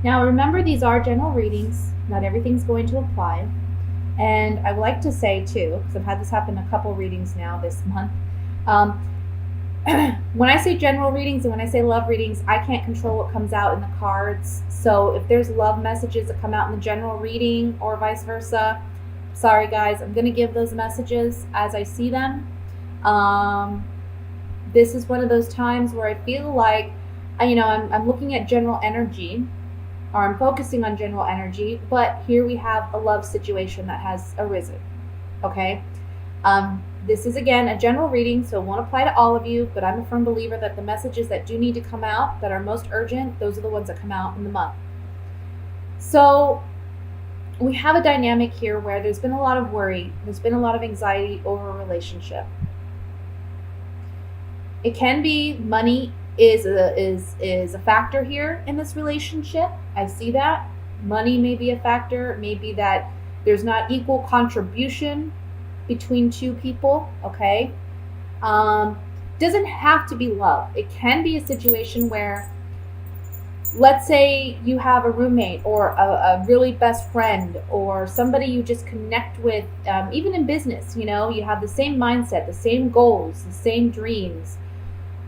Now, remember, these are general readings. Not everything's going to apply. And I would like to say, too, because I've had this happen a couple readings now this month. Um, when I say general readings and when I say love readings, I can't control what comes out in the cards. So if there's love messages that come out in the general reading or vice versa, sorry guys, I'm going to give those messages as I see them. This is one of those times where I feel like, I'm looking at general energy, or I'm focusing on general energy, but here we have a love situation that has arisen. Okay? This is, again, a general reading, so it won't apply to all of you, but I'm a firm believer that the messages that do need to come out, that are most urgent, those are the ones that come out in the month. So we have a dynamic here where there's been a lot of worry, there's been a lot of anxiety over a relationship. It can be money is a factor here in this relationship. I see that. Money may be a factor, maybe that there's not equal contribution between two people, okay? Doesn't have to be love. It can be a situation where, let's say you have a roommate or a really best friend or somebody you just connect with, even in business, you have the same mindset, the same goals, the same dreams.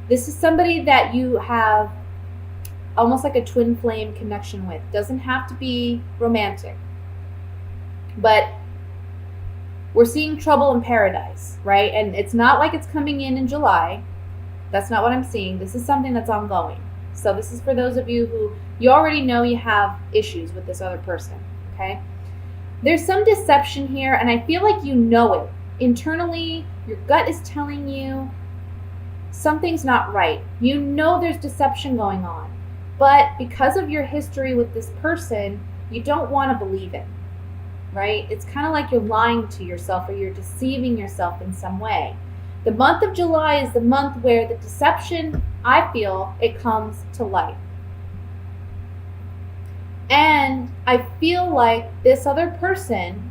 This is somebody that you have almost like a twin flame connection with. Doesn't have to be romantic, but we're seeing trouble in paradise, right? And it's not like it's coming in July. That's not what I'm seeing. This is something that's ongoing. So this is for those of you who you already know you have issues with this other person, okay? There's some deception here, and I feel like you know it. Internally, your gut is telling you something's not right. You know there's deception going on. But because of your history with this person, you don't want to believe it, right? It's kind of like you're lying to yourself or you're deceiving yourself in some way. The month of July is the month where the deception, I feel, it comes to light. And I feel like this other person,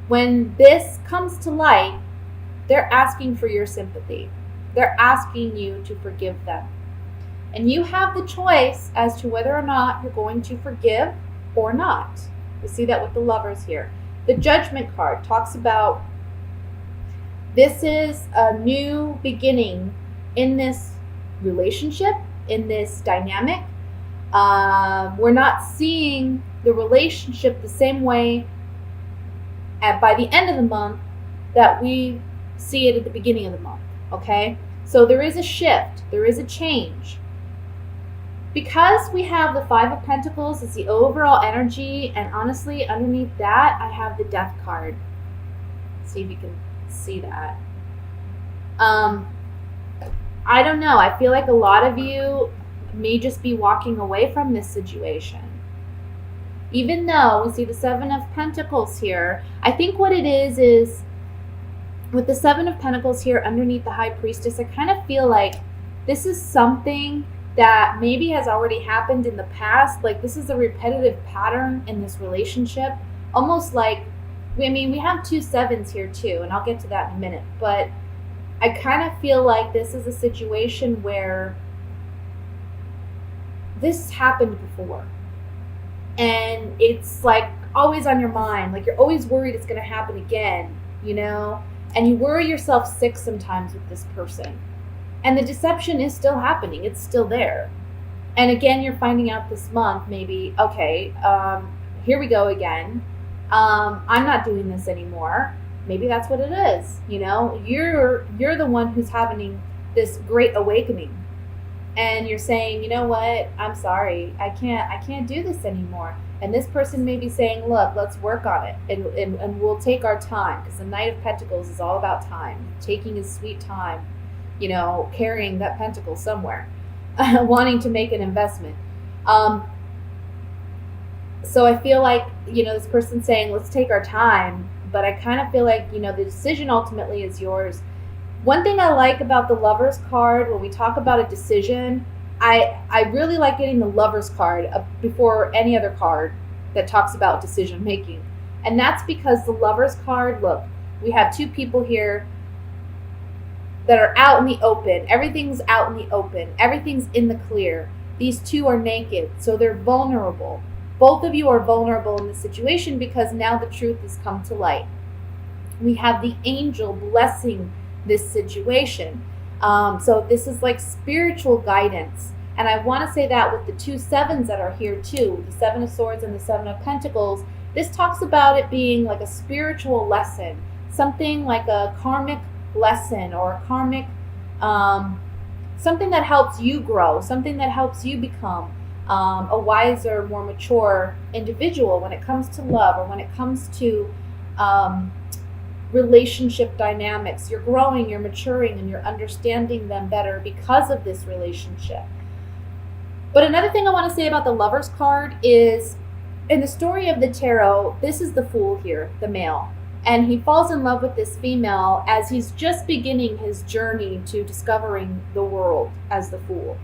when this comes to light, they're asking for your sympathy. They're asking you to forgive them. And you have the choice as to whether or not you're going to forgive or not. We see that with the Lovers here. The Judgment card talks about this is a new beginning in this relationship, in this dynamic. We're not seeing the relationship the same way by the end of the month that we see it at the beginning of the month. Okay? So there is a shift. There is a change. Because we have the Five of Pentacles as the overall energy, and honestly, underneath that, I have the Death card. Let's see if you can see that. I don't know. I feel like a lot of you may just be walking away from this situation. Even though we see the Seven of Pentacles here, I think what it is with the Seven of Pentacles here underneath the High Priestess, I kind of feel like this is something that maybe has already happened in the past. Like this is a repetitive pattern in this relationship. Almost like, we have two sevens here too, and I'll get to that in a minute. But I kind of feel like this is a situation where this happened before. And it's like always on your mind. Like you're always worried it's going to happen again, And you worry yourself sick sometimes with this person. And the deception is still happening. It's still there. And again, you're finding out this month, maybe, okay, here we go again. I'm not doing this anymore. Maybe that's what it is. You're the one who's having this great awakening. And you're saying, you know what? I'm sorry. I can't do this anymore. And this person may be saying, look, let's work on it. And we'll take our time. Because the Knight of Pentacles is all about time. Taking his sweet time. Carrying that pentacle somewhere, wanting to make an investment. So I feel like, this person saying, let's take our time, but I kind of feel like, the decision ultimately is yours. One thing I like about the Lovers card, when we talk about a decision, I really like getting the Lovers card before any other card that talks about decision making. And that's because the Lovers card, look, we have two people here that are out in the open. Everything's out in the open. Everything's in the clear. These two are naked, so they're vulnerable. Both of you are vulnerable in this situation because now the truth has come to light. We have the angel blessing this situation. So this is like spiritual guidance. And I want to say that with the 2 sevens that are here too, the 7 of Swords and the 7 of Pentacles, this talks about it being like a spiritual lesson, something like a karmic lesson or a karmic, something that helps you grow, something that helps you become a wiser, more mature individual when it comes to love or when it comes to relationship dynamics. You're growing, you're maturing, and you're understanding them better because of this relationship. But another thing I want to say about the Lovers card is, in the story of the tarot, this is the Fool here, the male. And he falls in love with this female as he's just beginning his journey to discovering the world as the Fool.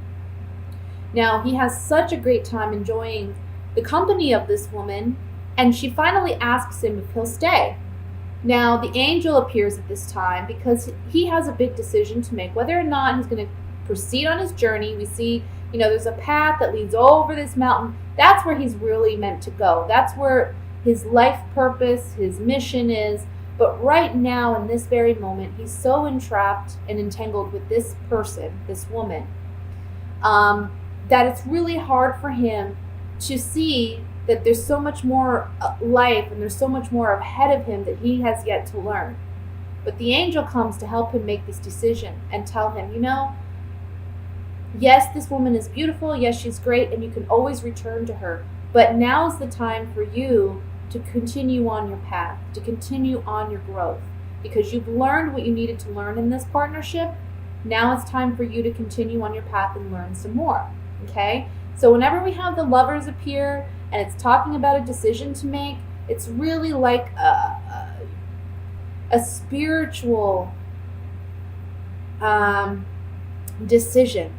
Now, he has such a great time enjoying the company of this woman, and she finally asks him if he'll stay. Now, the angel appears at this time because he has a big decision to make, whether or not he's going to proceed on his journey. We see, there's a path that leads over this mountain. That's where he's really meant to go. That's where his life purpose, his mission is. But right now, in this very moment, he's so entrapped and entangled with this person, this woman, that it's really hard for him to see that there's so much more life and there's so much more ahead of him that he has yet to learn. But the angel comes to help him make this decision and tell him, yes, this woman is beautiful. Yes, she's great. And you can always return to her. But now is the time for you to continue on your path, to continue on your growth, because you've learned what you needed to learn in this partnership. Now it's time for you to continue on your path and learn some more. Okay? So whenever we have the Lovers appear and it's talking about a decision to make, it's really like a spiritual decision.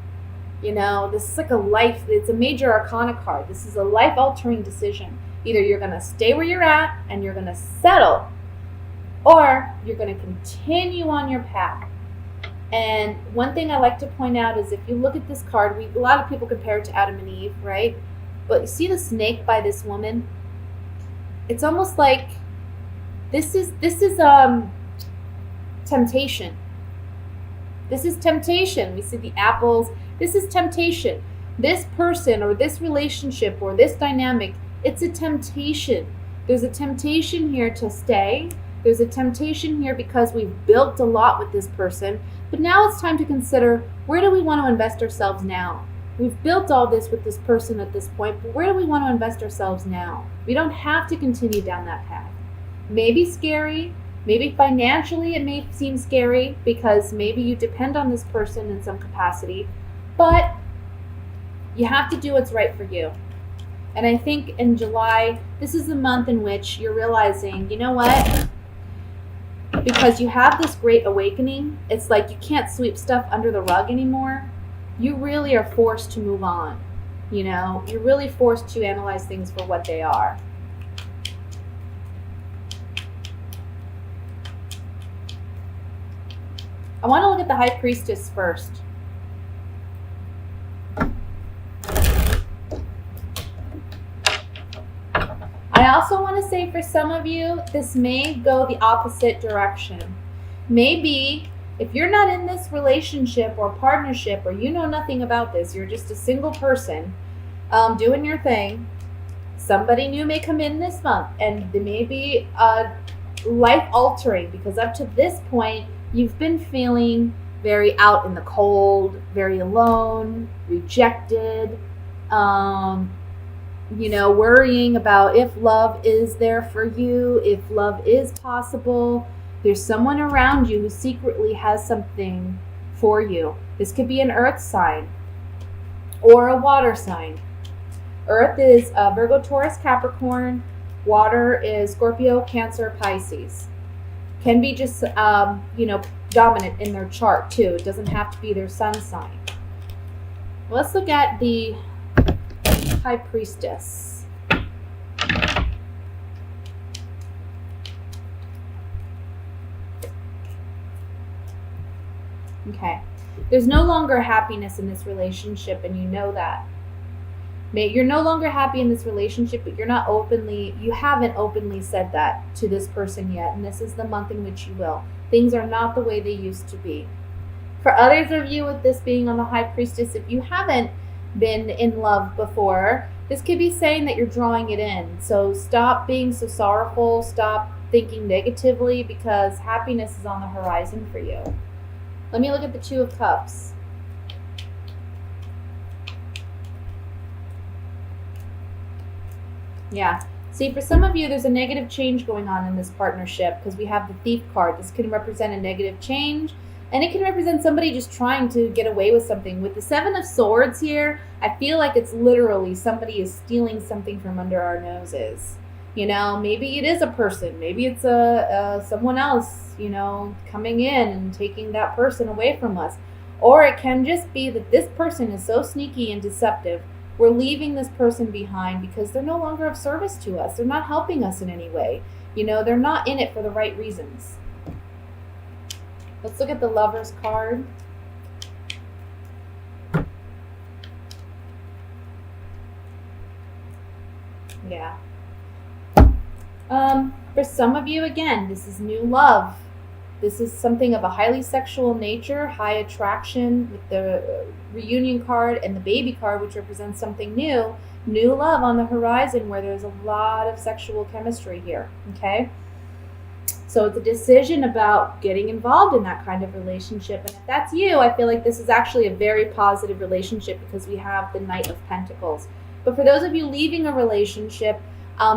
This is like it's a major arcana card. This is a life-altering decision. Either you're going to stay where you're at and you're going to settle, or you're going to continue on your path. And one thing I like to point out is if you look at this card, a lot of people compare it to Adam and Eve, right? But you see the snake by this woman? It's almost like this is temptation. This is temptation. We see the apples. This is temptation. This person or this relationship or this dynamic, it's a temptation. There's a temptation here to stay. There's a temptation here because we've built a lot with this person. But now it's time to consider, where do we want to invest ourselves now? We've built all this with this person at this point, but where do we want to invest ourselves now? We don't have to continue down that path. Maybe scary, maybe financially it may seem scary because maybe you depend on this person in some capacity, but you have to do what's right for you. And I think in July, this is the month in which you're realizing, you know what? Because you have this great awakening, it's like you can't sweep stuff under the rug anymore. You really are forced to move on. You're really forced to analyze things for what they are. I want to look at the High Priestess first. I also want to say for some of you, this may go the opposite direction. Maybe if you're not in this relationship or partnership, or you know nothing about this, you're just a single person doing your thing, somebody new may come in this month and they may be life altering, because up to this point, you've been feeling very out in the cold, very alone, rejected, worrying about if love is there for you, if love is possible. There's someone around you who secretly has something for you. This could be an earth sign or a water sign. Earth is Virgo, Taurus, Capricorn. Water is Scorpio, Cancer, Pisces. Can be just, dominant in their chart too. It doesn't have to be their sun sign. Let's look at the High Priestess. Okay. There's no longer happiness in this relationship, and you know that. You're no longer happy in this relationship, but you haven't openly said that to this person yet, and this is the month in which you will. Things are not the way they used to be. For others of you, with this being on the High Priestess, if you haven't been in love before, this could be saying that you're drawing it in. So stop being so sorrowful, stop thinking negatively, because happiness is on the horizon for you. Let me look at the Two of Cups. Yeah. See, for some of you, there's a negative change going on in this partnership because we have the Thief card. This can represent a negative change, and it can represent somebody just trying to get away with something. With the Seven of Swords here, I feel like it's literally somebody is stealing something from under our noses. You know, maybe it is a person. Maybe it's someone else, you know, coming in and taking that person away from us. Or it can just be that this person is so sneaky and deceptive. We're leaving this person behind because they're no longer of service to us. They're not helping us in any way. You know, they're not in it for the right reasons. Let's look at the Lover's card. Yeah. For some of you, again, this is new love. This is something of a highly sexual nature, high attraction with the reunion card and the baby card, which represents something new love on the horizon where there's a lot of sexual chemistry here, okay? So it's a decision about getting involved in that kind of relationship. And if that's you, I feel like this is actually a very positive relationship because we have the Knight of Pentacles. But for those of you leaving a relationship,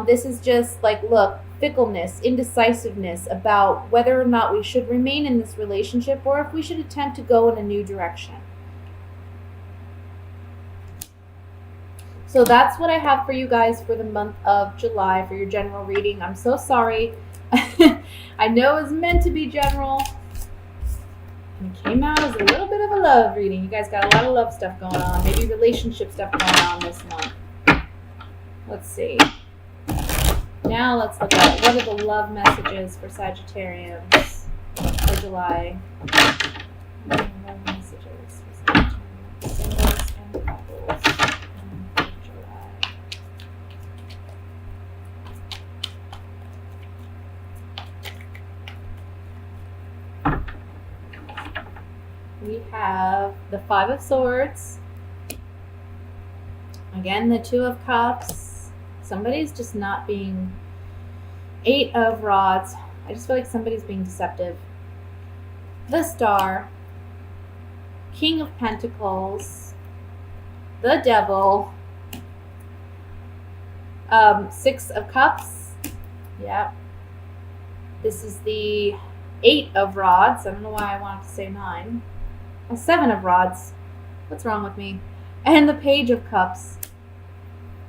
this is just like, look, fickleness, indecisiveness about whether or not we should remain in this relationship or if we should attempt to go in a new direction. So that's what I have for you guys for the month of July for your general reading. I'm so sorry. I know it was meant to be general. And it came out as a little bit of a love reading. You guys got a lot of love stuff going on. Maybe relationship stuff going on this month. Let's see. Now let's look at what are the love messages for Sagittarius for July. Love messages for Sagittarius, singles and couples for July. We have the Five of Swords. Again, the Two of Cups. Somebody's just not being... Eight of Rods. I just feel like somebody's being deceptive. The Star. King of Pentacles. The Devil. Six of Cups. Yeah. This is the Eight of Rods. I don't know why I wanted to say 9. Seven of Rods. What's wrong with me? And the Page of Cups.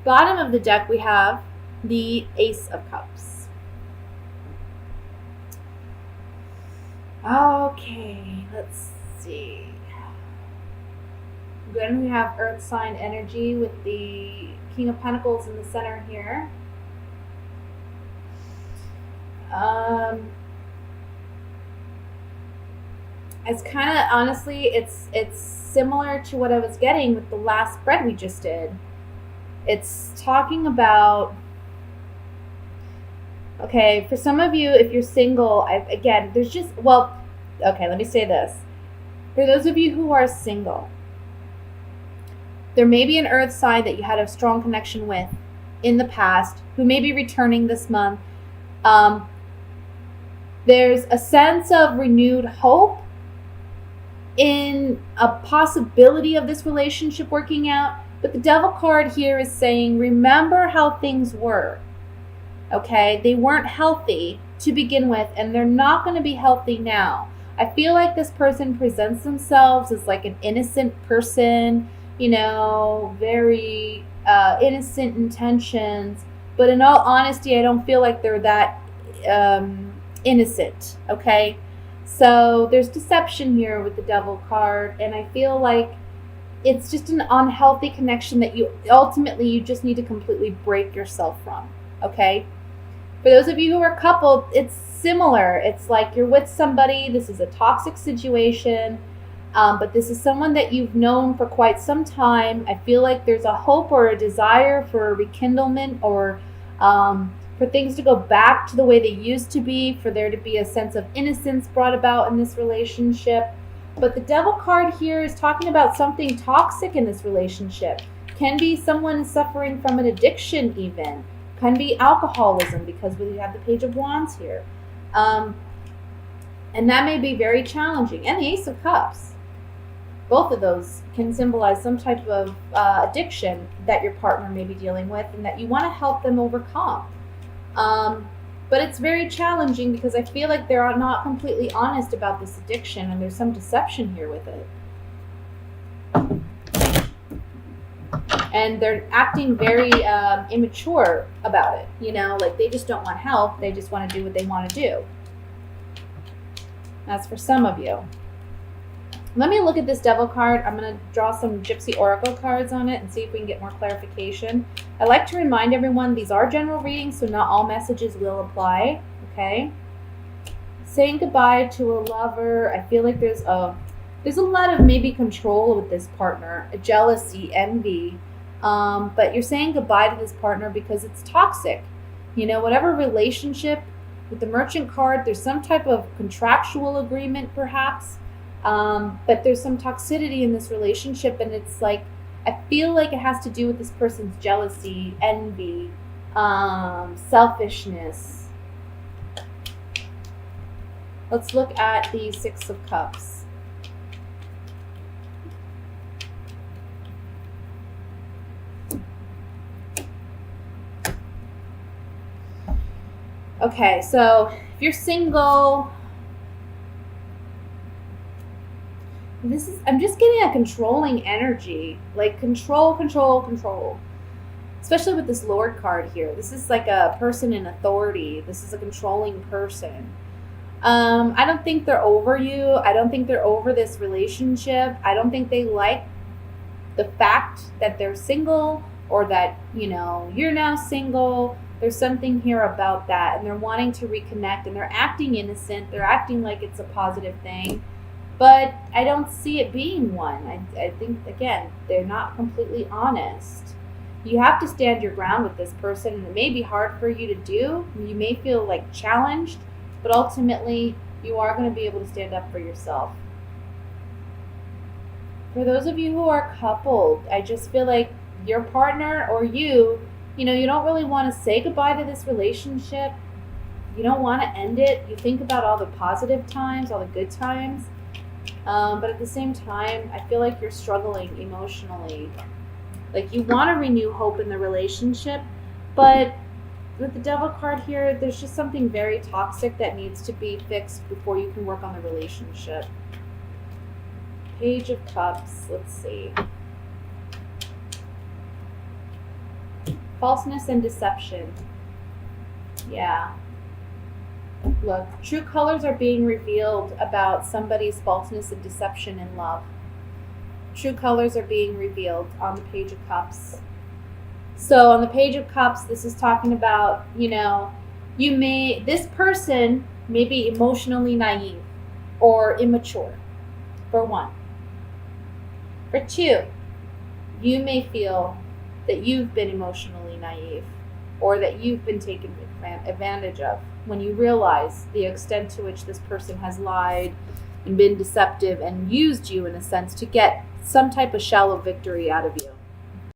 Bottom of the deck, we have the Ace of Cups. Okay, let's see. Then we have Earth sign energy with the King of Pentacles in the center here. It's kind of, honestly, it's similar to what I was getting with the last spread we just did. It's talking about, okay, for some of you, if you're single, again, there's just, well, okay, let me say this. For those of you who are single, there may be an earth sign that you had a strong connection with in the past who may be returning this month. There's a sense of renewed hope in a possibility of this relationship working out. But the Devil card here is saying, remember how things were. Okay? They weren't healthy to begin with, and they're not going to be healthy now. I feel like this person presents themselves as like an innocent person, you know, very innocent intentions. But in all honesty, I don't feel like they're that innocent. Okay? So there's deception here with the Devil card, and I feel like it's just an unhealthy connection that you just need to completely break yourself from, okay? For those of you who are coupled, it's similar. It's like you're with somebody, this is a toxic situation, But this is someone that you've known for quite some time. I feel like there's a hope or a desire for a rekindlement, or for things to go back to the way they used to be, for there to be a sense of innocence brought about in this relationship. But the Devil card here is talking about something toxic in this relationship. Can be someone suffering from an addiction even. Can be alcoholism, because we have the Page of Wands here. And that may be very challenging. And the Ace of Cups. Both of those can symbolize some type of addiction that your partner may be dealing with and that you want to help them overcome. But it's very challenging because I feel like they're not completely honest about this addiction, and there's some deception here with it. And they're acting very immature about it. You know, like they just don't want help. They just want to do what they want to do. That's for some of you. Let me look at this Devil card. I'm going to draw some Gypsy Oracle cards on it and see if we can get more clarification. I like to remind everyone these are general readings, so not all messages will apply. Okay? Saying goodbye to a lover. I feel like there's a lot of maybe control with this partner, a jealousy, envy. But you're saying goodbye to this partner because it's toxic. You know, whatever relationship, with the Merchant card, there's some type of contractual agreement perhaps. But there's some toxicity in this relationship, and it's like, I feel like it has to do with this person's jealousy, envy, selfishness. Let's look at the Six of Cups. Okay, so if you're single, I'm just getting a controlling energy, like control. Especially with this Lord card here. This is like a person in authority. This is a controlling person. I don't think they're over you. I don't think they're over this relationship. I don't think they like the fact that they're single, or that, you know, you're now single. There's something here about that, and they're wanting to reconnect, and they're acting innocent. They're acting like it's a positive thing. But I don't see it being one. I think, again, they're not completely honest. You have to stand your ground with this person, and it may be hard for you to do. You may feel like challenged, but ultimately you are going to be able to stand up for yourself. For those of you who are coupled, I just feel like your partner or you know, you don't really want to say goodbye to this relationship. You don't want to end it. You think about all the positive times, all the good times. But at the same time, I feel like you're struggling emotionally. Like you want to renew hope in the relationship, but with the Devil card here, there's just something very toxic that needs to be fixed before you can work on the relationship. Page of Cups, let's see. Falseness and deception. Yeah. Look, true colors are being revealed about somebody's falseness and deception in love. True colors are being revealed on the Page of Cups. So on the Page of Cups, this is talking about, you know, this person may be emotionally naive or immature, for one. For two, you may feel that you've been emotionally naive, or that you've been taken advantage of, when you realize the extent to which this person has lied and been deceptive and used you in a sense to get some type of shallow victory out of you.